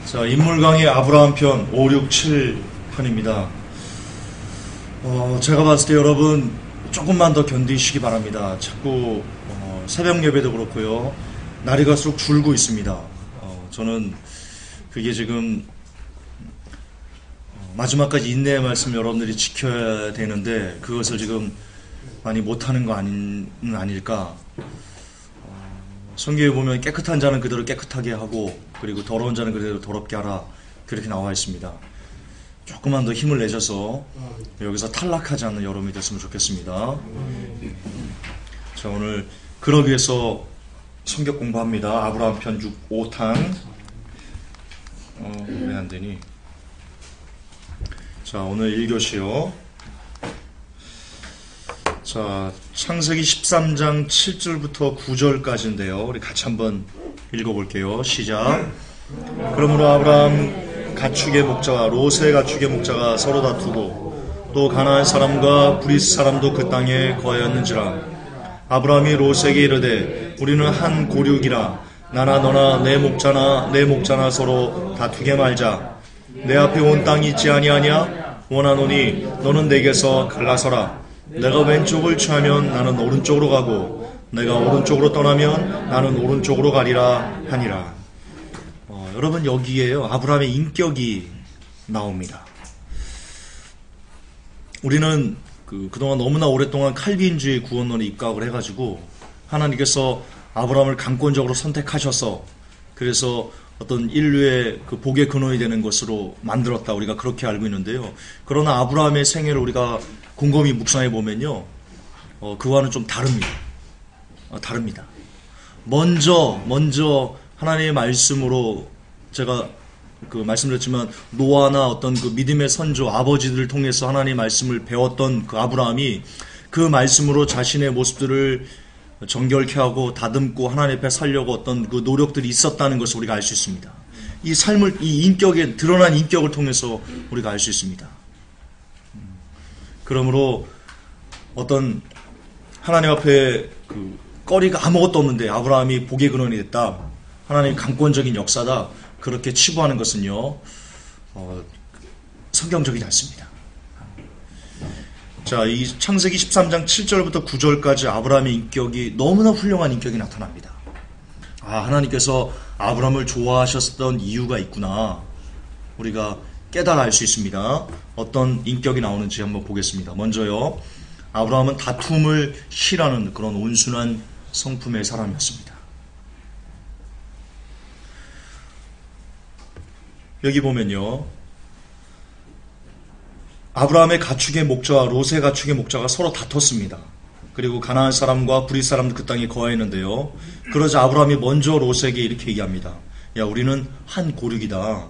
자, 인물 강의 아브라함 편 5, 6, 7편입니다. 제가 봤을 때 여러분 조금만 더 견디시기 바랍니다. 자꾸 새벽 예배도 그렇고요. 날이 갈수록 줄고 있습니다. 저는 그게 지금 마지막까지 인내의 말씀 여러분들이 지켜야 되는데 그것을 지금 많이 못하는 거 아닐까. 성경에 보면 깨끗한 자는 그대로 깨끗하게 하고 그리고 더러운 자는 그대로 더럽게 하라 그렇게 나와 있습니다. 조금만 더 힘을 내셔서 여기서 탈락하지 않는 여러분이 됐으면 좋겠습니다. 자, 오늘 그러기 위해서 성경 공부합니다. 아브라함 편 6, 5탄 왜 안 되니? 자, 오늘 1교시요. 자, 창세기 13장 7절부터 9절까지인데요. 우리 같이 한번 읽어볼게요. 시작. 그러므로 아브라함 가축의 목자와 롯의 가축의 목자가 서로 다투고 또 가나안 사람과 브리스 사람도 그 땅에 거하였는지라. 아브라함이 롯에게 이르되 우리는 한 고륙이라 나나 너나 내 목자나 서로 다투게 말자. 내 앞에 온 땅이 있지 아니하냐? 원하노니 너는 내게서 갈라서라. 내가 왼쪽을 취하면 나는 오른쪽으로 가고 내가 오른쪽으로 떠나면 나는 오른쪽으로 가리라 하니라. 여러분 여기에요 아브라함의 인격이 나옵니다. 우리는 그동안 너무나 오랫동안 칼빈주의 구원론에 입각을 해가지고 하나님께서 아브라함을 강권적으로 선택하셔서 그래서 어떤 인류의 그 복의 근원이 되는 것으로 만들었다 우리가 그렇게 알고 있는데요. 그러나 아브라함의 생애를 우리가 곰곰이 묵상해 보면요, 그와는 좀 다릅니다. 다릅니다. 먼저 하나님의 말씀으로 제가 말씀드렸지만 노아나 어떤 그 믿음의 선조 아버지들을 통해서 하나님의 말씀을 배웠던 그 아브라함이 그 말씀으로 자신의 모습들을 정결케 하고 다듬고 하나님 앞에 살려고 어떤 그 노력들이 있었다는 것을 우리가 알 수 있습니다. 이 삶을 이 인격에 드러난 인격을 통해서 우리가 알 수 있습니다. 그러므로 어떤 하나님 앞에 거리가 아무것도 없는데 아브라함이 복의 근원이 됐다. 하나님의 강권적인 역사다. 그렇게 치부하는 것은요, 성경적이지 않습니다. 자, 이 창세기 13장 7절부터 9절까지 아브라함의 인격이 너무나 훌륭한 인격이 나타납니다. 하나님께서 아브라함을 좋아하셨던 이유가 있구나. 우리가 깨달아 알 수 있습니다. 어떤 인격이 나오는지 한번 보겠습니다. 먼저요, 아브라함은 다툼을 싫어하는 그런 온순한 성품의 사람이었습니다. 여기 보면요, 아브라함의 가축의 목자와 롯의 가축의 목자가 서로 다퉜습니다. 그리고 가나안 사람과 브리스 사람도 그 땅에 거하였는데요. 그러자 아브라함이 먼저 롯에게 이렇게 얘기합니다. 야, 우리는 한 고륙이다.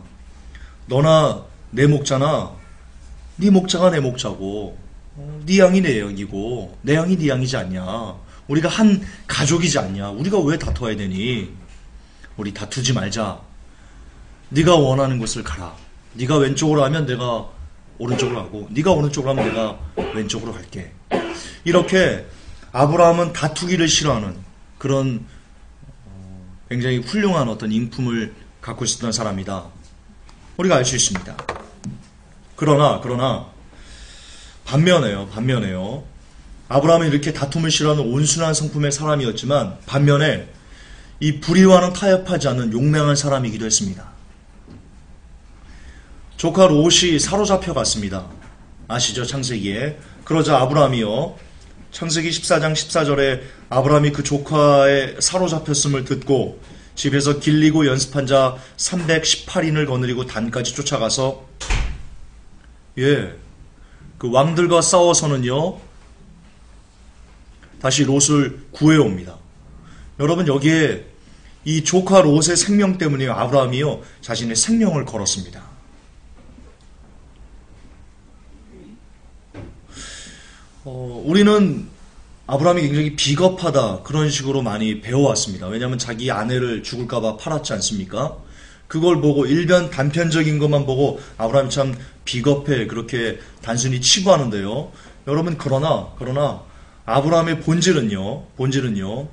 너나 내 목자나 네 목자가 내 목자고 네 양이 내 양이고 내 양이 네 양이지 않냐. 우리가 한 가족이지 않냐. 우리가 왜 다퉈야 되니? 우리 다투지 말자. 네가 원하는 곳을 가라. 네가 왼쪽으로 하면 내가 오른쪽으로 가고 네가 오른쪽으로 하면 내가 왼쪽으로 갈게. 이렇게 아브라함은 다투기를 싫어하는 그런 굉장히 훌륭한 어떤 인품을 갖고 있었던 사람이다. 우리가 알 수 있습니다. 그러나 반면에요. 아브라함은 이렇게 다툼을 싫어하는 온순한 성품의 사람이었지만 반면에 이 불의와는 타협하지 않는 용맹한 사람이기도 했습니다. 조카 롯이 사로잡혀 갔습니다. 아시죠? 창세기에. 그러자 아브라함이요, 창세기 14장 14절에 아브라함이 그 조카의 사로잡혔음을 듣고 집에서 길리고 연습한 자 318인을 거느리고 단까지 쫓아가서 그 왕들과 싸워서는요 다시 롯을 구해옵니다. 여러분 여기에 이 조카 롯의 생명 때문에 아브라함이요 자신의 생명을 걸었습니다. 우리는 아브라함이 굉장히 비겁하다 그런 식으로 많이 배워왔습니다. 왜냐하면 자기 아내를 죽을까봐 팔았지 않습니까? 그걸 보고 일변 단편적인 것만 보고 아브라함이 참 비겁해 그렇게 단순히 치부하는데요. 여러분 그러나 아브라함의 본질은요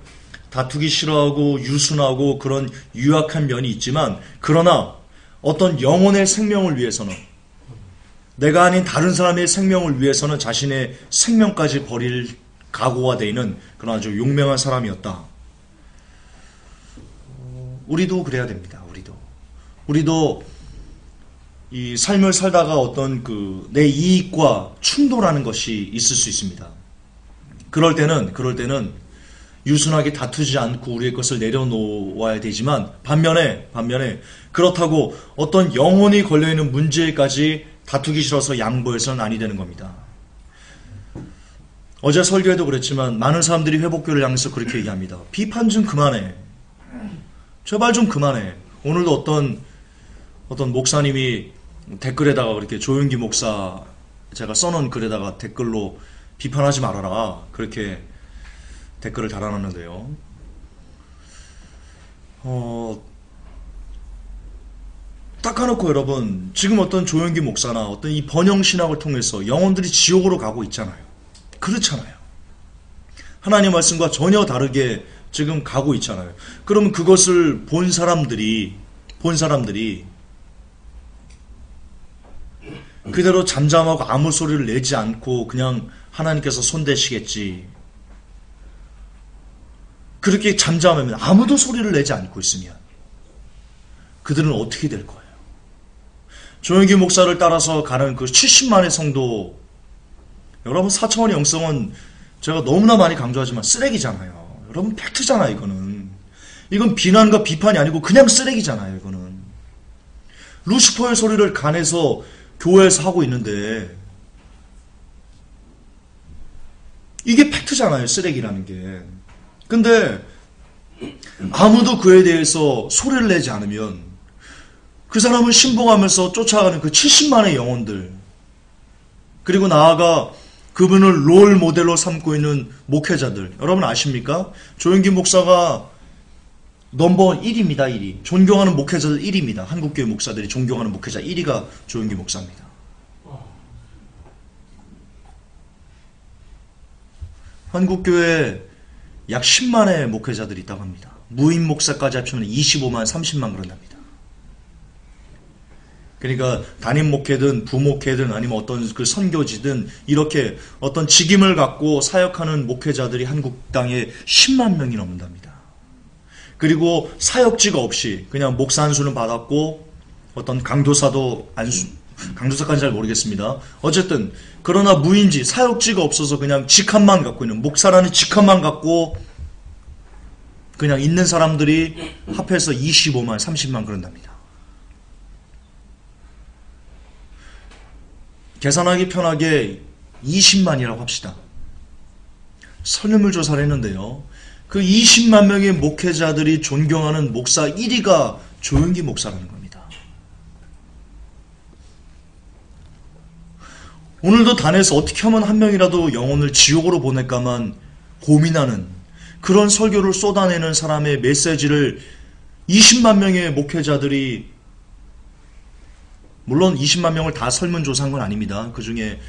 다투기 싫어하고 유순하고 그런 유약한 면이 있지만 그러나 어떤 영혼의 생명을 위해서는, 내가 아닌 다른 사람의 생명을 위해서는 자신의 생명까지 버릴 각오가 되어 있는 그런 아주 용맹한 사람이었다. 우리도 그래야 됩니다. 우리도 이 삶을 살다가 어떤 내 이익과 충돌하는 것이 있을 수 있습니다. 그럴 때는 유순하게 다투지 않고 우리의 것을 내려놓아야 되지만, 반면에 그렇다고 어떤 영혼이 걸려있는 문제까지 다투기 싫어서 양보해서는 아니 되는 겁니다. 어제 설교에도 그랬지만 많은 사람들이 회복교를 향해서 그렇게 얘기합니다. 비판 좀 그만해. 제발 좀 그만해. 오늘도 어떤 목사님이 댓글에다가 그렇게 조용기 목사 제가 써놓은 글에다가 댓글로 비판하지 말아라, 그렇게 댓글을 달아놨는데요. 닦아놓고 여러분, 지금 어떤 조용기 목사나 어떤 이 번영신학을 통해서 영혼들이 지옥으로 가고 있잖아요. 그렇잖아요. 하나님의 말씀과 전혀 다르게 지금 가고 있잖아요. 그러면 그것을 본 사람들이 그대로 잠잠하고 아무 소리를 내지 않고 그냥 하나님께서 손대시겠지, 그렇게 잠잠하면, 아무도 소리를 내지 않고 있으면 그들은 어떻게 될 거예요? 조영기 목사를 따라서 가는 그 70만의 성도, 여러분, 4차원의 영성은 제가 너무나 많이 강조하지만 쓰레기잖아요. 여러분, 팩트잖아요. 이건 비난과 비판이 아니고 그냥 쓰레기잖아요. 이거는 루시퍼의 소리를 간에서 교회에서 하고 있는데, 이게 팩트잖아요. 쓰레기라는 게. 근데 아무도 그에 대해서 소리를 내지 않으면 그 사람을 신봉하면서 쫓아가는 그 70만의 영혼들, 그리고 나아가 그분을 롤 모델로 삼고 있는 목회자들, 여러분 아십니까? 조영기 목사가 넘버 1위입니다. 1위. 존경하는 목회자들 1위입니다. 한국교회 목사들이 존경하는 목회자 1위가 조영기 목사입니다. 한국교회에 약 10만의 목회자들이 있다고 합니다. 무임 목사까지 합치면 25만, 30만 그런답니다. 그러니까 담임 목회든 부목회든 아니면 어떤 그 선교지든 이렇게 어떤 직임을 갖고 사역하는 목회자들이 한국 땅에 10만 명이 넘는답니다. 그리고 사역지가 없이 그냥 목사 안수는 받았고, 어떤 강도사도 강도사까지 잘 모르겠습니다. 어쨌든 그러나 무인지, 사역지가 없어서 그냥 직함만 갖고 있는, 목사라는 직함만 갖고 그냥 있는 사람들이 합해서 25만, 30만 그런답니다. 계산하기 편하게 20만이라고 합시다. 설문조사를 했는데요, 그 20만 명의 목회자들이 존경하는 목사 1위가 조영기 목사라는 겁니다. 오늘도 단에서 어떻게 하면 한 명이라도 영혼을 지옥으로 보낼까만 고민하는 그런 설교를 쏟아내는 사람의 메시지를 20만 명의 목회자들이, 물론 20만 명을 다 설문조사한 건 아닙니다. 그 중에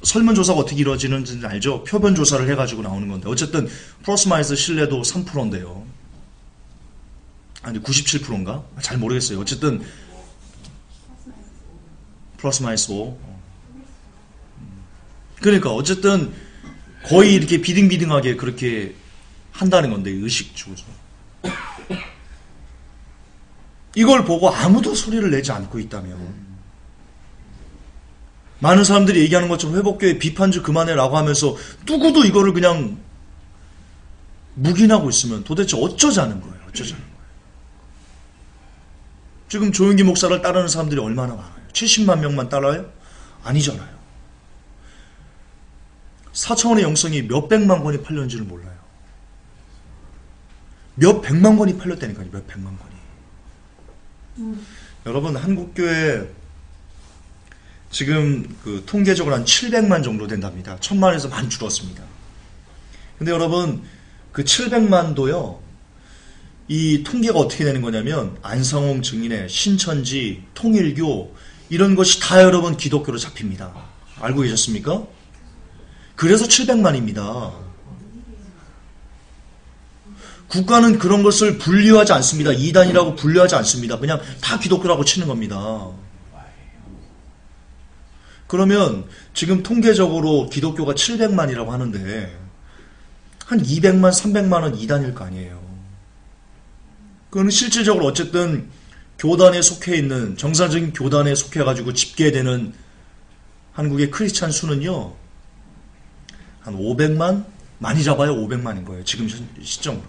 설문조사가 어떻게 이루어지는지 알죠? 표변조사를 해가지고 나오는 건데, 어쨌든 플러스 마이너스 신뢰도 3%인데요. 아니 97%인가? 잘 모르겠어요. 어쨌든 플러스 마이너스 5. 그러니까 어쨌든 거의 이렇게 비등비등하게 그렇게 한다는 건데, 의식주로. 이걸 보고 아무도 소리를 내지 않고 있다면, 많은 사람들이 얘기하는 것처럼 회복교회 비판 좀 그만해라고 하면서 누구도 이거를 그냥 묵인하고 있으면 도대체 어쩌자는 거예요? 지금 조영기 목사를 따르는 사람들이 얼마나 많아요? 70만 명만 따라요? 아니잖아요. 4차원의 영성이 몇 백만 권이 팔렸는지를 몰라요. 몇 백만 권이 팔렸다니까요. 몇 백만 권이. 여러분, 한국교회 지금 그 통계적으로 한 700만 정도 된답니다. 1000만에서 많이 줄었습니다. 근데 여러분, 그 700만도요, 이 통계가 어떻게 되는 거냐면, 안상홍 증인의 신천지, 통일교, 이런 것이 다 여러분 기독교로 잡힙니다. 알고 계셨습니까? 그래서 700만입니다. 국가는 그런 것을 분류하지 않습니다. 이단이라고 분류하지 않습니다. 그냥 다 기독교라고 치는 겁니다. 그러면 지금 통계적으로 기독교가 700만이라고 하는데 한 200만, 300만은 이단일 거 아니에요. 그거는 실질적으로 어쨌든 교단에 속해 있는, 정상적인 교단에 속해가지고 집계되는 한국의 크리스찬 수는요, 한 500만? 많이 잡아야 500만인 거예요. 지금 시점으로.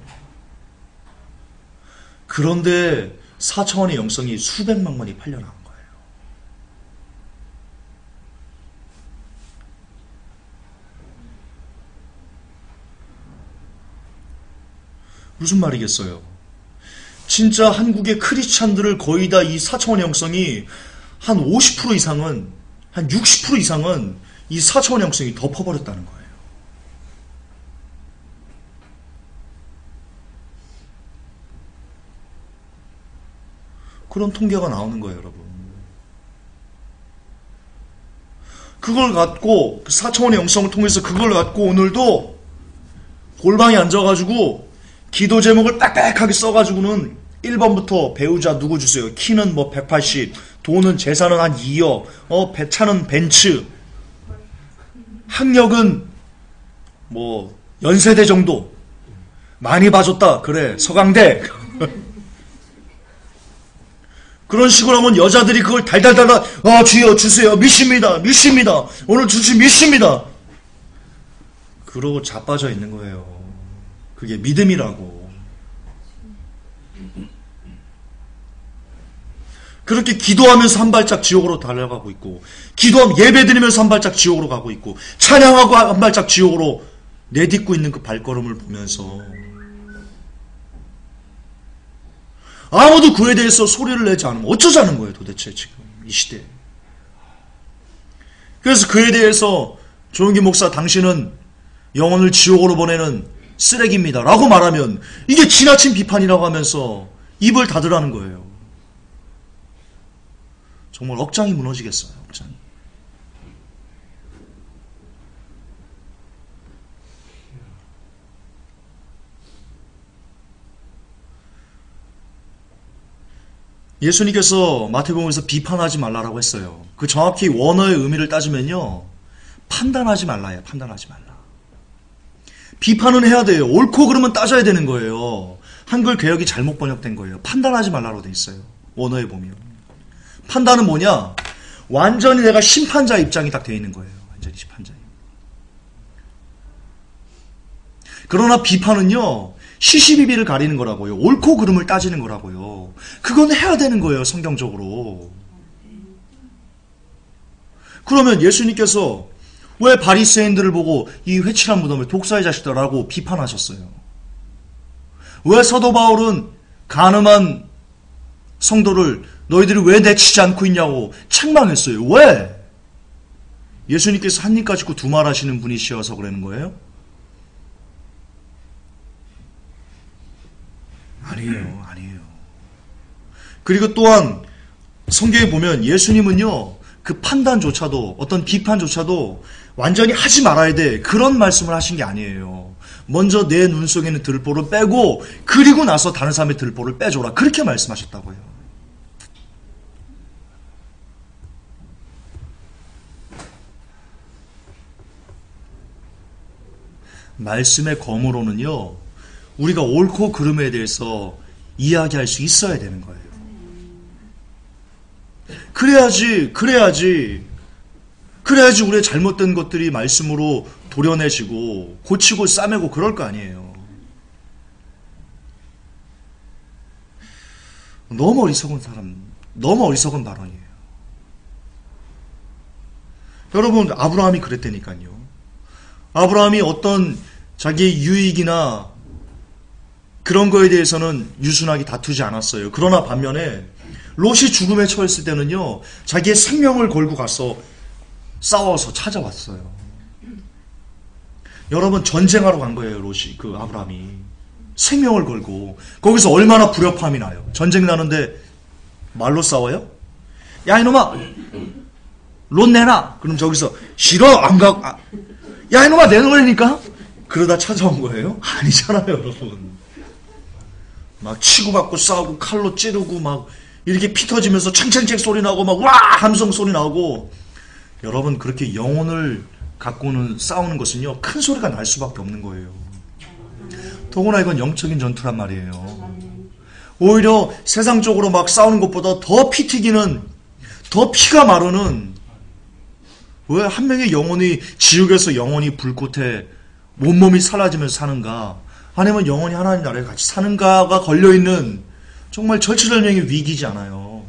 그런데 4차원의 영성이 수백만 권이 팔려나간 거예요. 무슨 말이겠어요? 진짜 한국의 크리스찬들을 거의 다 이 4차원의 영성이 한 50% 이상은, 한 60% 이상은 이 4차원의 영성이 덮어버렸다는 거예요. 그런 통계가 나오는 거예요, 여러분. 그걸 갖고, 4차원의 영성을 통해서 그걸 갖고 오늘도 골방에 앉아가지고 기도 제목을 빽빽하게 써가지고는 1번부터 배우자 누구 주세요. 키는 뭐 180, 돈은 재산은 한 2억, 차는 벤츠, 학력은 뭐 연세대 정도, 많이 봐줬다. 그래, 서강대. 그런 식으로 하면 여자들이 그걸 달달달달, 주여 주세요. 믿습니다. 믿습니다. 오늘 주시 믿습니다. 그러고 자빠져 있는 거예요. 그게 믿음이라고. 그렇게 기도하면서 한 발짝 지옥으로 달려가고 있고, 기도하면 예배드리면서 한 발짝 지옥으로 가고 있고, 찬양하고 한 발짝 지옥으로 내딛고 있는 그 발걸음을 보면서 아무도 그에 대해서 소리를 내지 않으면 어쩌자는 거예요, 도대체 지금 이 시대에. 그래서 그에 대해서 조영기 목사, 당신은 영혼을 지옥으로 보내는 쓰레기입니다 라고 말하면 이게 지나친 비판이라고 하면서 입을 닫으라는 거예요. 정말 억장이 무너지겠어요. 억장이. 예수님께서 마태복음에서 비판하지 말라라고 했어요. 그 정확히 원어의 의미를 따지면요, 판단하지 말라예요. 판단하지 말라. 비판은 해야 돼요. 옳고 그르면 따져야 되는 거예요. 한글 개역이 잘못 번역된 거예요. 판단하지 말라로 돼 있어요. 원어에 보면. 판단은 뭐냐? 완전히 내가 심판자 입장이 딱 돼 있는 거예요. 완전히 심판자. 그러나 비판은요, 시시비비를 가리는 거라고요. 옳고 그름을 따지는 거라고요. 그건 해야 되는 거예요, 성경적으로. 그러면 예수님께서 왜 바리새인들을 보고 이 회칠한 무덤을 독사의 자식들라고 비판하셨어요? 왜 사도 바울은 간음한 성도를 너희들이 왜 내치지 않고 있냐고 책망했어요? 왜? 예수님께서 한 입 가지고 두 말 하시는 분이시어서 그러는 거예요? 아니에요. 아니에요. 그리고 또한 성경에 보면 예수님은요, 그 판단조차도, 어떤 비판조차도 완전히 하지 말아야 돼, 그런 말씀을 하신 게 아니에요. 먼저 내 눈 속에 있는 들보를 빼고 그리고 나서 다른 사람의 들보를 빼줘라, 그렇게 말씀하셨다고요. 말씀의 검으로는요, 우리가 옳고 그름에 대해서 이야기할 수 있어야 되는 거예요. 그래야지 우리의 잘못된 것들이 말씀으로 도려내지고 고치고 싸매고 그럴 거 아니에요. 너무 어리석은 발언이에요. 여러분, 아브라함이 그랬다니까요. 아브라함이 어떤 자기의 유익이나 그런 거에 대해서는 유순하게 다투지 않았어요. 그러나 반면에 롯이 죽음에 처했을 때는요, 자기의 생명을 걸고 가서 싸워서 찾아왔어요. 여러분, 전쟁하러 간 거예요, 롯이, 그 아브라함이. 생명을 걸고. 거기서 얼마나 불협화음이 나요. 전쟁 나는데 말로 싸워요? 야, 이놈아, 롯 내놔. 그럼 저기서 싫어, 안 가. 야, 이놈아, 내놓으라니까. 그러다 찾아온 거예요? 아니잖아요, 여러분. 막 치고받고 싸우고 칼로 찌르고 막 이렇게 피 터지면서 챙챙챙 소리 나고 막 와 함성 소리 나고. 여러분, 그렇게 영혼을 갖고는 싸우는 것은요, 큰 소리가 날 수밖에 없는 거예요. 더구나 이건 영적인 전투란 말이에요. 오히려 세상적으로 막 싸우는 것보다 더 피 튀기는, 더 피가 마르는, 왜 한 명의 영혼이 지옥에서 영원히 불꽃에 온몸이 사라지면서 사는가, 아니면 영원히 하나님 나라에 같이 사는가가 걸려있는 정말 절체절명의 위기지 않아요.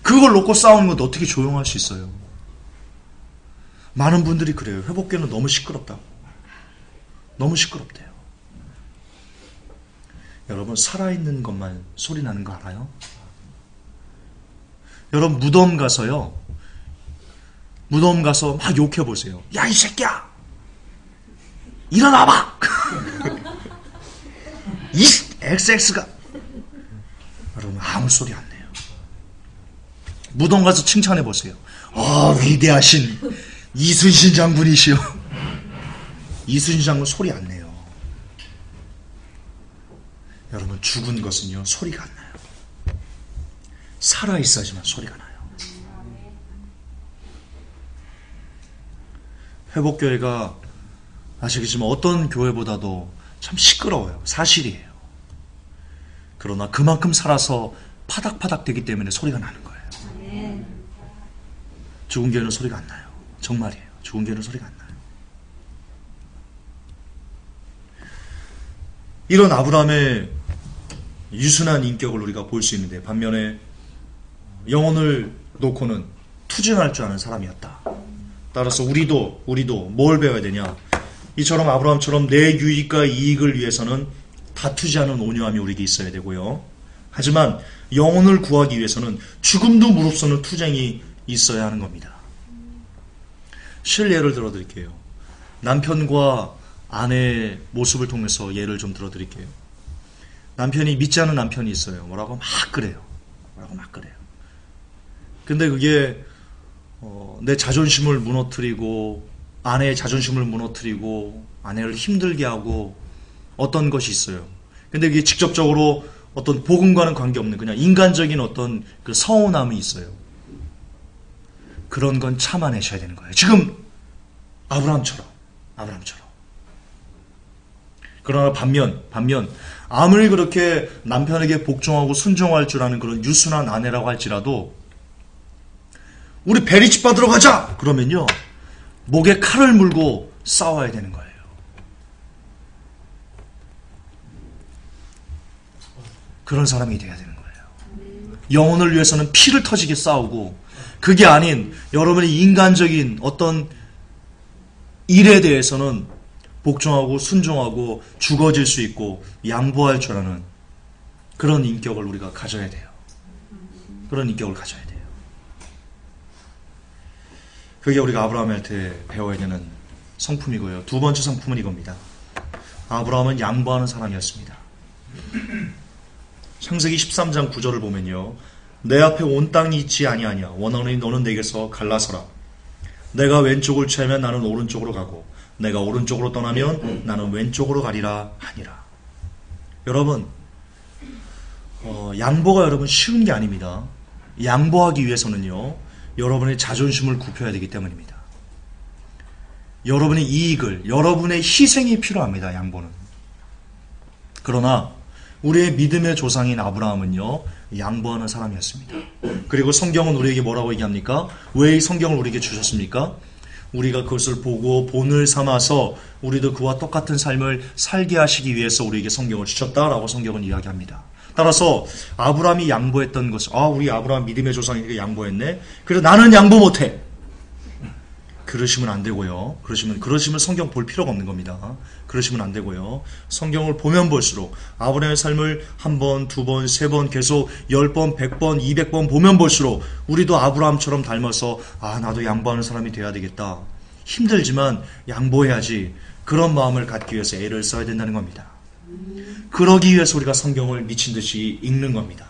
그걸 놓고 싸우는 건 어떻게 조용할 수 있어요? 많은 분들이 그래요. 회복교는 너무 시끄럽다고. 너무 시끄럽대요. 여러분, 살아있는 것만 소리 나는 거 알아요? 여러분, 무덤 가서요, 무덤 가서 막 욕해보세요. 야, 이 새끼야! 일어나봐! 이 XX가! 여러분, 아무 소리 안 내요. 무덤 가서 칭찬해보세요. 위대하신 이순신 장군이시여. 이순신 장군 소리 안 내요. 여러분, 죽은 것은요, 소리가 안 나요. 살아있어야지만 소리가 나요. 회복교회가 아시겠지만 어떤 교회보다도 참 시끄러워요. 사실이에요. 그러나 그만큼 살아서 파닥파닥 되기 때문에 소리가 나는 거예요. 죽은 교회는 소리가 안 나요. 정말이에요. 죽은 교회는 소리가 안 나요. 이런 아브라함의 유순한 인격을 우리가 볼 수 있는데, 반면에 영혼을 놓고는 투쟁할 줄 아는 사람이었다. 따라서 우리도 뭘 배워야 되냐? 이처럼 아브라함처럼 내 유익과 이익을 위해서는 다투지 않은 온유함이 우리에게 있어야 되고요. 하지만 영혼을 구하기 위해서는 죽음도 무릅쓰는 투쟁이 있어야 하는 겁니다. 실례를 들어드릴게요. 남편과 아내의 모습을 통해서 예를 좀 들어드릴게요. 남편이 믿지 않는 남편이 있어요. 뭐라고 막 그래요. 근데 그게 내 자존심을 무너뜨리고, 아내의 자존심을 무너뜨리고, 아내를 힘들게 하고 어떤 것이 있어요. 근데 그게 직접적으로 어떤 복음과는 관계없는 그냥 인간적인 어떤 그 서운함이 있어요. 그런 건 참아내셔야 되는 거예요. 지금 아브라함처럼. 그러나 반면 아무리 그렇게 남편에게 복종하고 순종할 줄 아는 그런 유순한 아내라고 할지라도, 우리 베리집 받으러 가자! 그러면요, 목에 칼을 물고 싸워야 되는 거예요. 그런 사람이 돼야 되는 거예요. 영혼을 위해서는 피를 터지게 싸우고, 그게 아닌 여러분의 인간적인 어떤 일에 대해서는 복종하고 순종하고 죽어질 수 있고 양보할 줄 아는 그런 인격을 우리가 가져야 돼요. 그런 인격을 가져야 돼요. 그게 우리가 아브라함한테 배워야 되는 성품이고요. 두 번째 성품은 이겁니다. 아브라함은 양보하는 사람이었습니다. 창세기 13장 9절을 보면요, 내 앞에 온 땅이 있지 아니하냐. 원하노니 너는 내게서 갈라서라. 내가 왼쪽을 취하면 나는 오른쪽으로 가고, 내가 오른쪽으로 떠나면 나는 왼쪽으로 가리라 하니라. 여러분, 양보가 여러분 쉬운 게 아닙니다. 양보하기 위해서는요, 여러분의 자존심을 굽혀야 되기 때문입니다. 여러분의 이익을, 여러분의 희생이 필요합니다. 양보는. 그러나 우리의 믿음의 조상인 아브라함은요, 양보하는 사람이었습니다. 그리고 성경은 우리에게 뭐라고 얘기합니까? 왜 이 성경을 우리에게 주셨습니까? 우리가 그것을 보고 본을 삼아서 우리도 그와 똑같은 삶을 살게 하시기 위해서 우리에게 성경을 주셨다라고 성경은 이야기합니다. 따라서 아브라함이 양보했던 것은, 우리 아브라함 믿음의 조상이니까 양보했네. 그래서 나는 양보 못해. 그러시면 안 되고요. 그러시면 성경 볼 필요가 없는 겁니다. 그러시면 안 되고요. 성경을 보면 볼수록 아브라함의 삶을 한 번, 두 번, 세 번, 계속 10번, 100번, 200번 보면 볼수록 우리도 아브라함처럼 닮아서 나도 양보하는 사람이 돼야 되겠다. 힘들지만 양보해야지. 그런 마음을 갖기 위해서 애를 써야 된다는 겁니다. 그러기 위해서 우리가 성경을 미친 듯이 읽는 겁니다.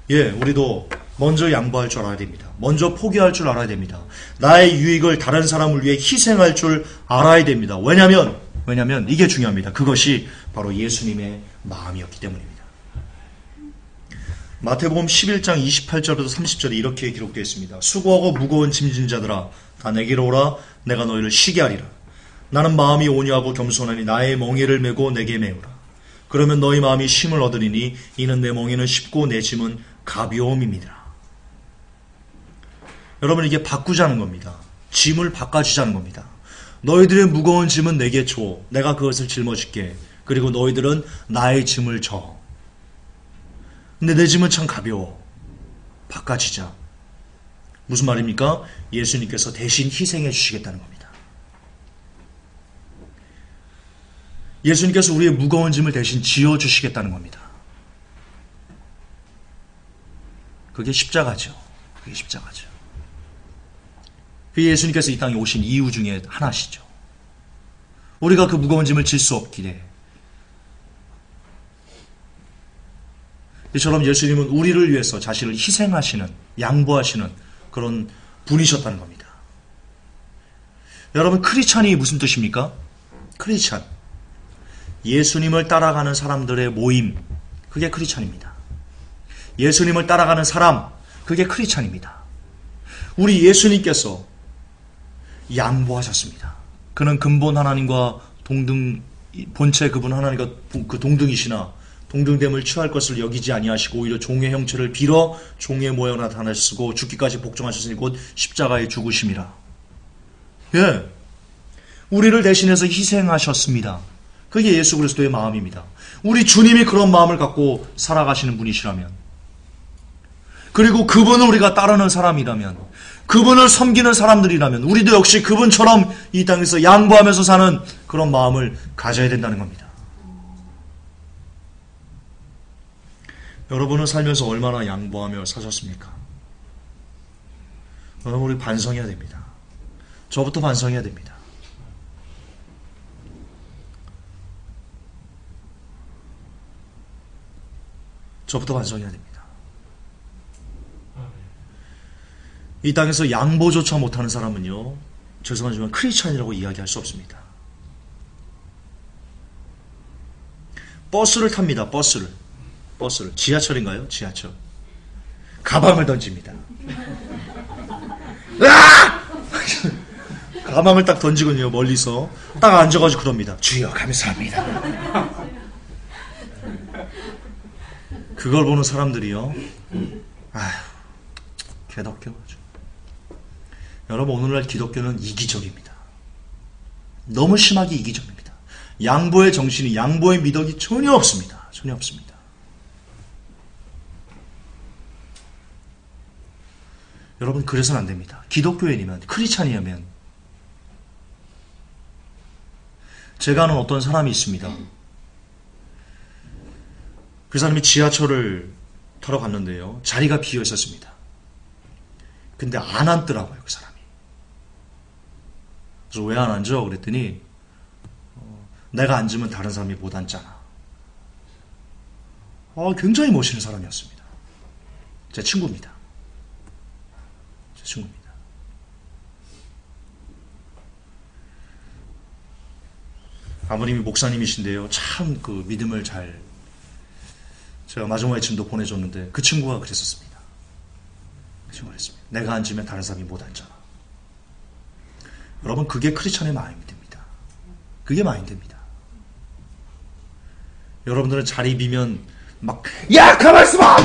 우리도 먼저 양보할 줄 알아야 됩니다. 먼저 포기할 줄 알아야 됩니다. 나의 유익을 다른 사람을 위해 희생할 줄 알아야 됩니다. 왜냐하면 왜냐하면 이게 중요합니다. 그것이 바로 예수님의 마음이었기 때문입니다. 마태복음 11장 28절부터 30절에 이렇게 기록되어 있습니다. 수고하고 무거운 짐진 자들아 다 내게로 오라. 내가 너희를 쉬게 하리라. 나는 마음이 온유하고 겸손하니 나의 멍에를 메고 내게 메우라. 그러면 너희 마음이 쉼을 얻으리니 이는 내 멍에는 쉽고 내 짐은 가벼움입니다. 여러분, 이게 바꾸자는 겁니다. 짐을 바꿔주자는 겁니다. 너희들의 무거운 짐은 내게 줘. 내가 그것을 짊어질게. 그리고 너희들은 나의 짐을 져. 근데 내 짐은 참 가벼워. 바꿔주자. 무슨 말입니까? 예수님께서 대신 희생해 주시겠다는 겁니다. 예수님께서 우리의 무거운 짐을 대신 지어주시겠다는 겁니다. 그게 십자가죠. 그게 십자가죠. 그게 예수님께서 이 땅에 오신 이유 중에 하나시죠. 우리가 그 무거운 짐을 질 수 없기에. 이처럼 예수님은 우리를 위해서 자신을 희생하시는, 양보하시는 그런 분이셨다는 겁니다. 여러분, 크리스찬이 무슨 뜻입니까? 크리스찬. 예수님을 따라가는 사람들의 모임, 그게 크리스찬입니다. 예수님을 따라가는 사람, 그게 크리스찬입니다. 우리 예수님께서 양보하셨습니다. 그는 근본 하나님과 본체 그분 하나님과 그 동등이시나 동등됨을 취할 것을 여기지 아니하시고 오히려 종의 형체를 빌어 종의 모양을 나타내시고 죽기까지 복종하셨으니 곧 십자가에 죽으심이라. 예, 우리를 대신해서 희생하셨습니다. 그게 예수 그리스도의 마음입니다. 우리 주님이 그런 마음을 갖고 살아가시는 분이시라면, 그리고 그분을 우리가 따르는 사람이라면, 그분을 섬기는 사람들이라면 우리도 역시 그분처럼 이 땅에서 양보하면서 사는 그런 마음을 가져야 된다는 겁니다. 여러분은 살면서 얼마나 양보하며 사셨습니까? 여러분, 우리 반성해야 됩니다. 저부터 반성해야 됩니다. 저부터 반성해야 됩니다. 이 땅에서 양보조차 못하는 사람은요, 죄송하지만 크리스찬이라고 이야기할 수 없습니다. 버스를 탑니다. 버스를. 지하철인가요? 지하철. 가방을 던집니다. 가방을 딱 던지거든요. 멀리서 딱 앉아가지고 그럽니다. 주여 감사합니다. 그걸 보는 사람들이요, 아휴, 개덕겨. 여러분, 오늘날 기독교는 이기적입니다. 너무 심하게 이기적입니다. 양보의 정신이, 양보의 미덕이 전혀 없습니다. 전혀 없습니다. 여러분, 그래서는 안 됩니다. 기독교인이면, 크리스찬이면. 제가 아는 어떤 사람이 있습니다. 그 사람이 지하철을 타러 갔는데요, 자리가 비어 있었습니다. 근데 안 앉더라고요, 그 사람이. 그래서 왜 안 앉아? 그랬더니 내가 앉으면 다른 사람이 못 앉잖아. 굉장히 멋있는 사람이었습니다. 제 친구입니다. 제 친구입니다. 아버님이 목사님이신데요, 참 그 믿음을 제가 마지막 아침도 보내줬는데 그 친구가 그랬었습니다. 그 친구가 그랬습니다. 내가 앉으면 다른 사람이 못 앉잖아. 여러분, 그게 크리스찬의 마인드입니다. 그게 마인드입니다. 여러분들은 자리 비면 막, 야, 가만 있어봐!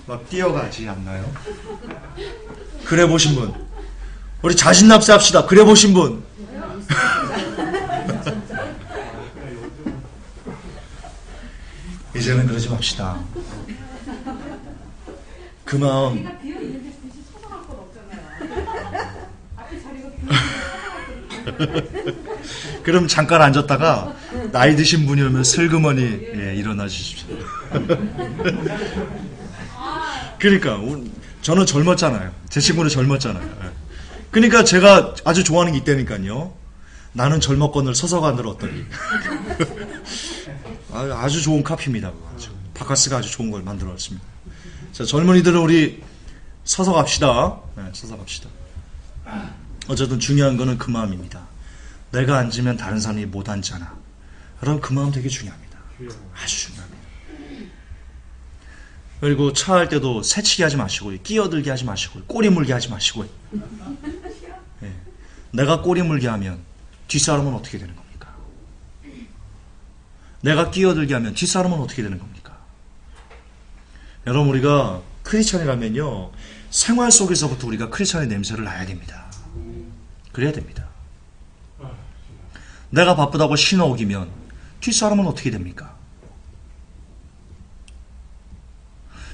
막 뛰어가지 않나요? 그래 보신 분, 우리 자신납세 합시다. 그래 보신 분. 이제는 그러지 맙시다. 그 마음. 그럼 잠깐 앉았다가 나이 드신 분이 오면 슬그머니 일어나 주십시오. 그러니까 저는 젊었잖아요. 제 친구는 젊었잖아요. 그러니까 제가 아주 좋아하는 게 있다니까요. 나는 젊었건을 서서 가늘었더니. 아주 좋은 카피입니다. 바카스가 아주 좋은 걸 만들었습니다. 자, 젊은이들은 우리 서서 갑시다. 네, 서서 갑시다. 어쨌든 중요한 거는 그 마음입니다. 내가 앉으면 다른 사람이 못 앉잖아. 여러분 그 마음 되게 중요합니다. 아주 중요합니다. 그리고 차 할 때도 새치기 하지 마시고 끼어들게 하지 마시고 꼬리 물게 하지 마시고 네. 내가 꼬리 물게 하면 뒷사람은 어떻게 되는 겁니까? 내가 끼어들게 하면 뒷사람은 어떻게 되는 겁니까? 여러분 우리가 크리스찬이라면요 생활 속에서부터 우리가 크리스찬의 냄새를 나야 됩니다. 그래야 됩니다. 내가 바쁘다고 신호 어기면 뒷사람은 어떻게 됩니까?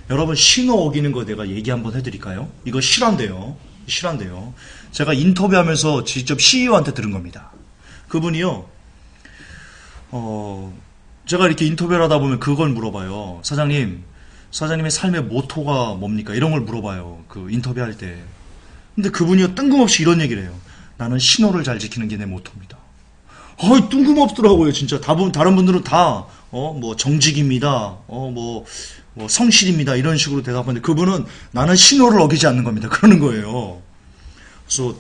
여러분 신호 어기는 거 내가 얘기 한번 해드릴까요? 이거 실화인데요. 제가 인터뷰하면서 직접 CEO한테 들은 겁니다. 그분이요. 제가 이렇게 인터뷰를 하다 보면 그걸 물어봐요. 사장님의 삶의 모토가 뭡니까? 이런 걸 물어봐요. 그 인터뷰할 때. 근데 그분이요 뜬금없이 이런 얘기를 해요. 나는 신호를 잘 지키는 게 내 모토입니다. 뜬금없더라고요. 진짜 다른 분들은 다 뭐 정직입니다. 뭐 성실입니다. 이런 식으로 대답하는데 그분은 나는 신호를 어기지 않는 겁니다. 그러는 거예요. 그래서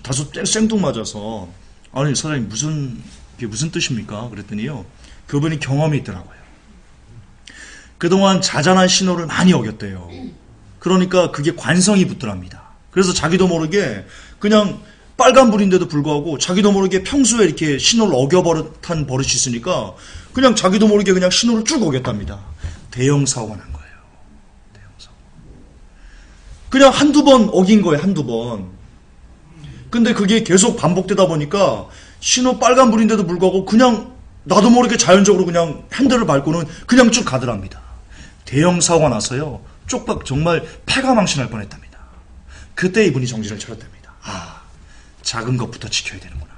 다소 생뚱맞아서 아니 사장님 이게 무슨 뜻입니까? 그랬더니요. 그분이 경험이 있더라고요. 그동안 자잘한 신호를 많이 어겼대요. 그러니까 그게 관성이 붙더랍니다. 그래서 자기도 모르게 그냥 빨간불인데도 불구하고 자기도 모르게 평소에 이렇게 신호를 어겨버릇한 버릇이 있으니까 그냥 자기도 모르게 그냥 신호를 쭉 어겼답니다. 대형 사고가 난 거예요. 대형 사고. 그냥 한두 번 어긴 거예요. 한두 번. 근데 그게 계속 반복되다 보니까 신호 빨간불인데도 불구하고 그냥 나도 모르게 자연적으로 그냥 핸들을 밟고는 그냥 쭉 가더랍니다. 대형 사고가 나서요. 쪽박 정말 폐가 망신할 뻔했답니다. 그때 이분이 정신을 차렸답니다. 작은 것부터 지켜야 되는구나.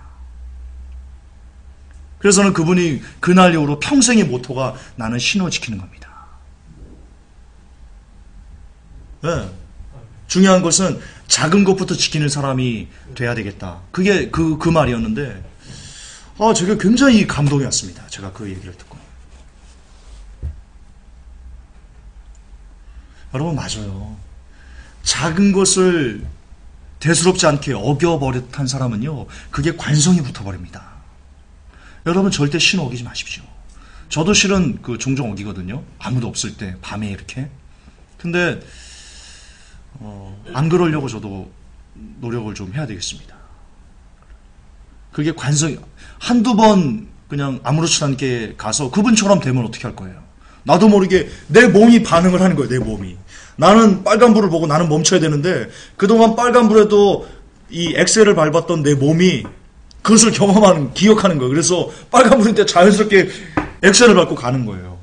그래서는 그분이 그날 이후로 평생의 모토가 나는 신호 지키는 겁니다. 네. 중요한 것은 작은 것부터 지키는 사람이 돼야 되겠다. 그게 그 말이었는데 제가 굉장히 감동이 왔습니다. 제가 그 얘기를 듣고. 여러분 맞아요. 작은 것을 대수롭지 않게 어겨버릇한 사람은요. 그게 관성이 붙어버립니다. 여러분 절대 신호 어기지 마십시오. 저도 실은 종종 어기거든요. 아무도 없을 때 밤에 이렇게. 근데 안 그러려고 저도 노력을 좀 해야 되겠습니다. 그게 관성이 한두 번 그냥 아무렇지 않게 가서 그분처럼 되면 어떻게 할 거예요? 나도 모르게 내 몸이 반응을 하는 거예요. 내 몸이. 나는 빨간불을 보고 나는 멈춰야 되는데 그동안 빨간불에도 이 엑셀을 밟았던 내 몸이 그것을 기억하는 거예요. 그래서 빨간불일 때 자연스럽게 엑셀을 밟고 가는 거예요.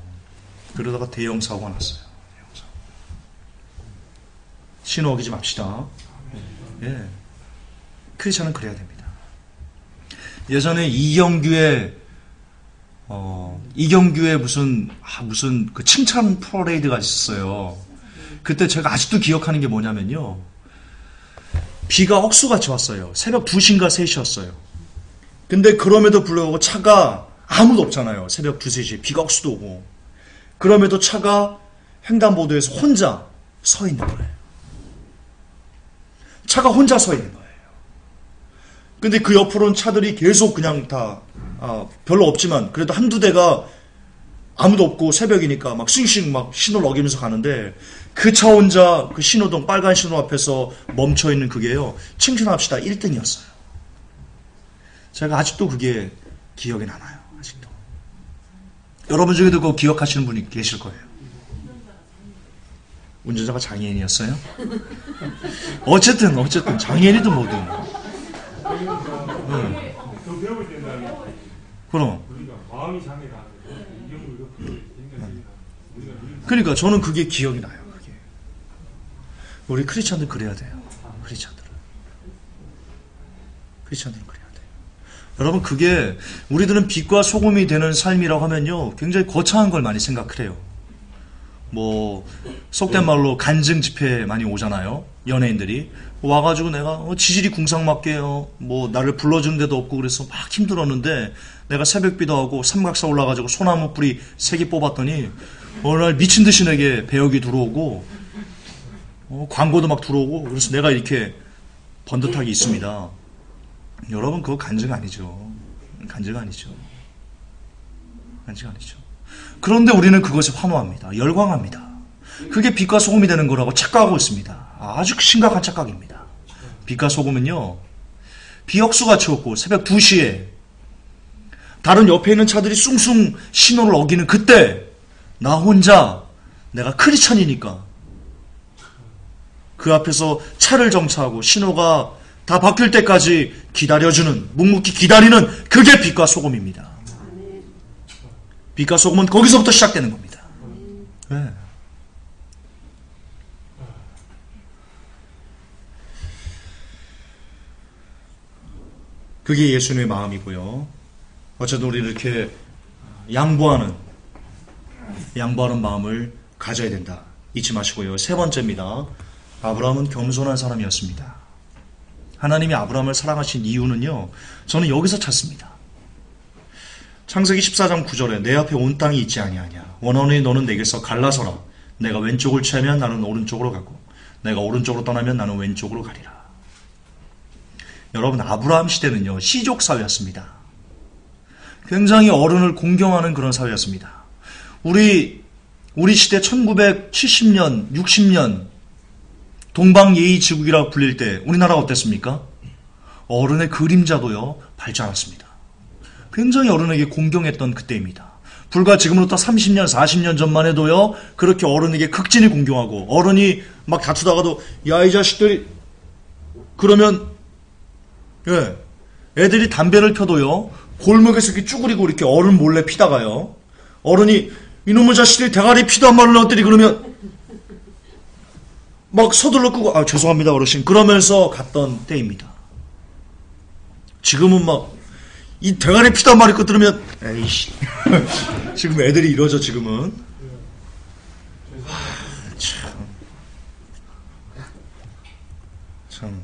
그러다가 대형 사고가 났어요. 대형 사고. 신호 어기지 맙시다. 예. 크리스찬은 그래야 됩니다. 예전에 이경규의 무슨 그 칭찬 퍼레이드가 있었어요. 그때 제가 아직도 기억하는 게 뭐냐면요. 비가 억수같이 왔어요. 새벽 2시인가 3시였어요. 근데 그럼에도 불구하고 차가 아무도 없잖아요. 새벽 2, 3시에 비가 억수도 오고. 그럼에도 차가 횡단보도에서 혼자 서 있는 거예요. 차가 혼자 서 있는 거예요. 근데 그 옆으로는 차들이 계속 그냥 다 별로 없지만 그래도 한두 대가 아무도 없고 새벽이니까 막 싱싱 막 신호를 어기면서 가는데 그 차 혼자 그 신호등 빨간 신호 앞에서 멈춰있는 그게요. 칭찬합시다 1등이었어요. 제가 아직도 그게 기억에 남아요. 아직도. 여러분 중에도 그거 기억하시는 분이 계실 거예요. 운전자가 장애인이었어요? 어쨌든 장애인이든 뭐든. 그럼. 그러니까 저는 그게 기억이 나요. 그게. 우리 크리스찬들 그래야 돼요. 크리스찬들은 그래야 돼요. 여러분 그게 우리들은 빛과 소금이 되는 삶이라고 하면요. 굉장히 거창한 걸 많이 생각을 해요. 뭐 속된 말로 간증 집회 많이 오잖아요. 연예인들이 와가지고 내가 지질이 궁상맞게 뭐 나를 불러주는 데도 없고 그래서 막 힘들었는데 내가 새벽비도 하고 삼각사 올라가지고 소나무 뿌리 3개 뽑았더니 어느 날 미친 듯이 내게 배역이 들어오고 광고도 막 들어오고 그래서 내가 이렇게 번듯하게 있습니다. 여러분 그거 간증 아니죠. 간증 아니죠. 간증 아니죠. 그런데 우리는 그것에 환호합니다. 열광합니다. 그게 빛과 소금이 되는 거라고 착각하고 있습니다. 아주 심각한 착각입니다. 빛과 소금은요, 비역수같이 없고 새벽 2시에 다른 옆에 있는 차들이 숭숭 신호를 어기는 그때 나 혼자 내가 크리스천이니까 그 앞에서 차를 정차하고 신호가 다 바뀔 때까지 기다려주는, 묵묵히 기다리는 그게 빛과 소금입니다. 빛과 소금은 거기서부터 시작되는 겁니다. 네. 그게 예수님의 마음이고요. 어쨌든 우리는 이렇게 양보하는 마음을 가져야 된다. 잊지 마시고요. 세 번째입니다. 아브라함은 겸손한 사람이었습니다. 하나님이 아브라함을 사랑하신 이유는요, 저는 여기서 찾습니다. 창세기 14장 9절에 내 앞에 온 땅이 있지 아니하냐. 원하노니 너는 내게서 갈라서라. 내가 왼쪽을 취하면 나는 오른쪽으로 가고 내가 오른쪽으로 떠나면 나는 왼쪽으로 가리라. 여러분, 아브라함 시대는요, 시족 사회였습니다. 굉장히 어른을 공경하는 그런 사회였습니다. 우리 시대 1970년, 60년 동방예의지국이라고 불릴 때 우리나라가 어땠습니까? 어른의 그림자도요, 밟지 않았습니다. 굉장히 어른에게 공경했던 그때입니다. 불과 지금으로부터 30년, 40년 전만 해도요, 그렇게 어른에게 극진히 공경하고, 어른이 막 다투다가도, 야, 이 자식들이, 그러면, 예, 애들이 담배를 펴도요, 골목에서 이렇게 쭈그리고 이렇게 어른 몰래 피다가요, 어른이, 이놈의 자식들이 대가리 피도 한 말을 넣었더니 그러면, 막 서둘러 끄고, 아, 죄송합니다, 어르신. 그러면서 갔던 때입니다. 지금은 막, 이 대가리 피도 한 마리 거 들으면, 에이씨. 지금 애들이 이러죠, 지금은. 참.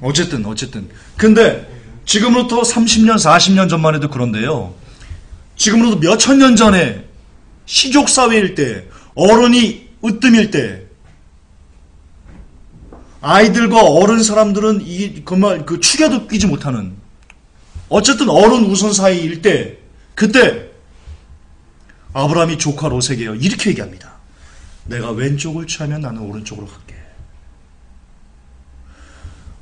어쨌든. 근데, 지금으로부터 30년, 40년 전만 해도 그런데요. 지금으로부터 몇천 년 전에, 시족사회일 때, 어른이 으뜸일 때, 아이들과 어른 사람들은 그 축에도 끼지 못하는, 어쨌든 어른 우선 사이일 때, 그때 아브라함이 조카 롯에게요, 이렇게 얘기합니다. 내가 왼쪽을 취하면 나는 오른쪽으로 갈게.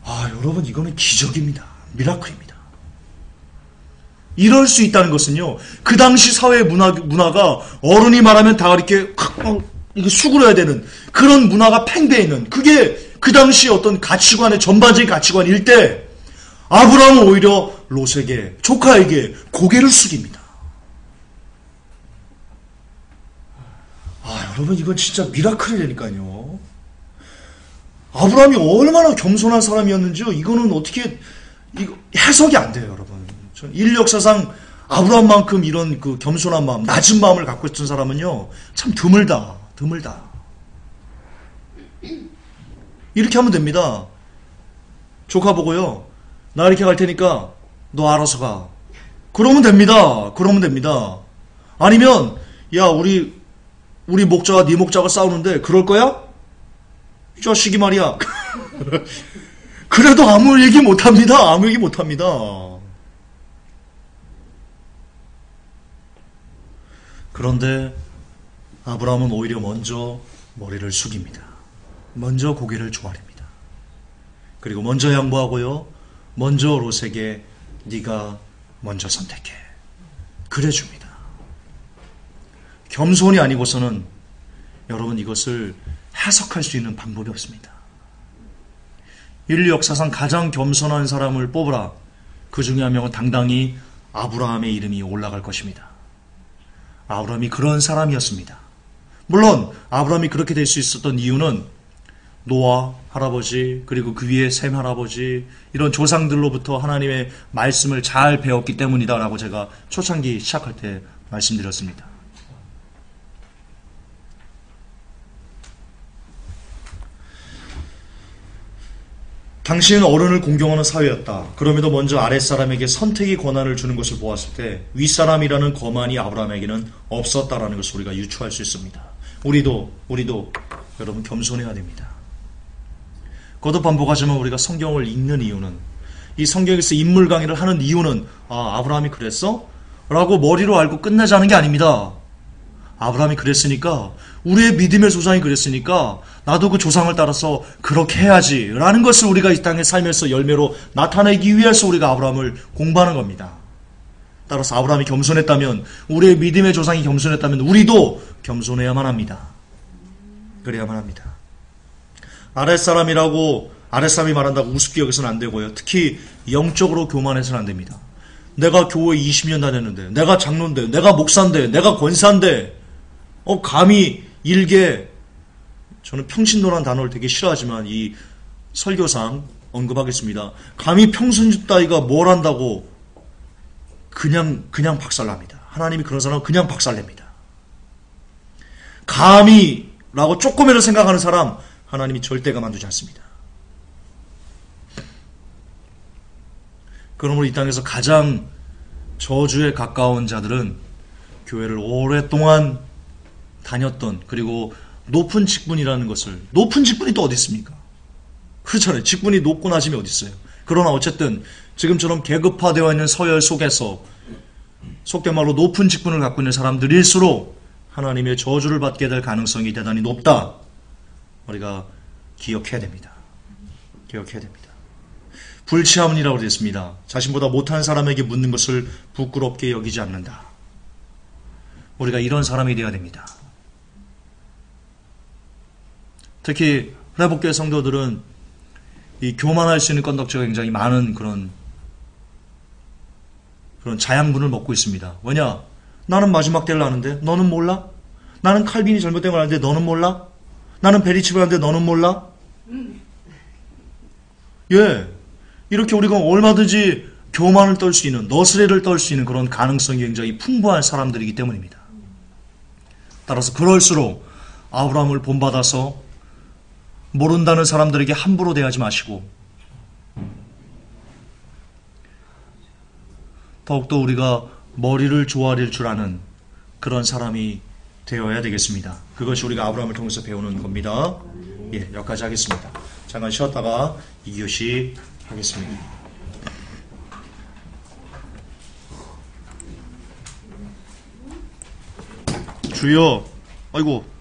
아, 여러분, 이거는 기적입니다. 미라클입니다. 이럴 수 있다는 것은요, 그 당시 사회의 문화가 어른이 말하면 다 이렇게 이게 수그러야 되는 그런 문화가 팽배해 있는, 그게 그 당시 어떤 가치관의 전반적인 가치관일 때, 아브라함은 오히려 롯에게, 조카에게 고개를 숙입니다. 아, 여러분, 이건 진짜 미라클이라니까요. 아브라함이 얼마나 겸손한 사람이었는지요, 이거는 어떻게, 해석이 안 돼요, 여러분. 인류 역사상 아브라함만큼 이런 그 겸손한 마음, 낮은 마음을 갖고 있던 사람은요, 참 드물다. 이렇게 하면 됩니다. 조카 보고요, 나 이렇게 갈 테니까 너 알아서 가. 그러면 됩니다. 아니면, 야, 우리 목자와 네 목자가 싸우는데 그럴 거야? 이 자식이 말이야. 그래도 아무 얘기 못합니다. 그런데 아브라함은 오히려 먼저 머리를 숙입니다. 먼저 고개를 조아립니다. 그리고 먼저 양보하고요, 먼저 롯에게 네가 먼저 선택해. 그래 줍니다. 겸손이 아니고서는 여러분, 이것을 해석할 수 있는 방법이 없습니다. 인류 역사상 가장 겸손한 사람을 뽑으라. 그 중에 한 명은 당당히 아브라함의 이름이 올라갈 것입니다. 아브라함이 그런 사람이었습니다. 물론 아브라함이 그렇게 될 수 있었던 이유는 노아 할아버지, 그리고 그 위에 셈 할아버지, 이런 조상들로부터 하나님의 말씀을 잘 배웠기 때문이다라고 제가 초창기 시작할 때 말씀드렸습니다. 당신은 어른을 공경하는 사회였다. 그럼에도 먼저 아랫사람에게 선택의 권한을 주는 것을 보았을 때 윗사람이라는 거만이 아브라함에게는 없었다라는 것을 우리가 유추할 수 있습니다. 우리도 여러분, 겸손해야 됩니다. 거듭 반복하지만 우리가 성경을 읽는 이유는 이 성경에서 인물 강의를 하는 이유는 아브라함이 그랬어? 라고 머리로 알고 끝내자는 게 아닙니다. 아브라함이 그랬으니까, 우리의 믿음의 조상이 그랬으니까 나도 그 조상을 따라서 그렇게 해야지 라는 것을 우리가 이 땅에 살면서 열매로 나타내기 위해서 우리가 아브라함을 공부하는 겁니다. 따라서 아브라함이 겸손했다면, 우리의 믿음의 조상이 겸손했다면 우리도 겸손해야만 합니다. 그래야만 합니다. 아랫사람이 말한다고 우습게 여기서는 안 되고요. 특히 영적으로 교만해서는 안 됩니다. 내가 교회 20년 다녔는데, 내가 장로인데, 내가 목사인데, 내가 권사인데, 감히 일개, 저는 평신도라는 단어를 되게 싫어하지만 이 설교상 언급하겠습니다. 감히 평신도 따위가 뭘 한다고 그냥 박살납니다. 하나님이 그런 사람은 그냥 박살냅니다. 감히라고 조금이라도 생각하는 사람 하나님이 절대 가만두지 않습니다. 그러므로 이 땅에서 가장 저주에 가까운 자들은 교회를 오랫동안 다녔던, 그리고 높은 직분이라는 것을, 높은 직분이 또 어디 있습니까? 그렇잖아요. 직분이 높고 낮음이 어디 있어요. 그러나 어쨌든 지금처럼 계급화되어 있는 서열 속에서 속된 말로 높은 직분을 갖고 있는 사람들일수록 하나님의 저주를 받게 될 가능성이 대단히 높다. 우리가 기억해야 됩니다. 기억해야 됩니다. 불치하문이라고 되어 있습니다. 자신보다 못한 사람에게 묻는 것을 부끄럽게 여기지 않는다. 우리가 이런 사람이 되어야 됩니다. 특히 회복교회 성도들은 이 교만할 수 있는 건덕지가 굉장히 많은 그런 자양분을 먹고 있습니다. 왜냐? 나는 마지막 때를 아는데 너는 몰라? 나는 칼빈이 잘못된 걸 아는데 너는 몰라? 나는 베리칩을 아는데 너는 몰라? 예, 이렇게 우리가 얼마든지 교만을 떨 수 있는, 너스레를 떨 수 있는 그런 가능성이 굉장히 풍부한 사람들이기 때문입니다. 따라서 그럴수록 아브라함을 본받아서 모른다는 사람들에게 함부로 대하지 마시고, 더욱더 우리가 머리를 조아릴 줄 아는 그런 사람이 되어야 되겠습니다. 그것이 우리가 아브라함을 통해서 배우는 겁니다. 예, 여기까지 하겠습니다. 잠깐 쉬었다가 2교시 하겠습니다. 주여, 아이고.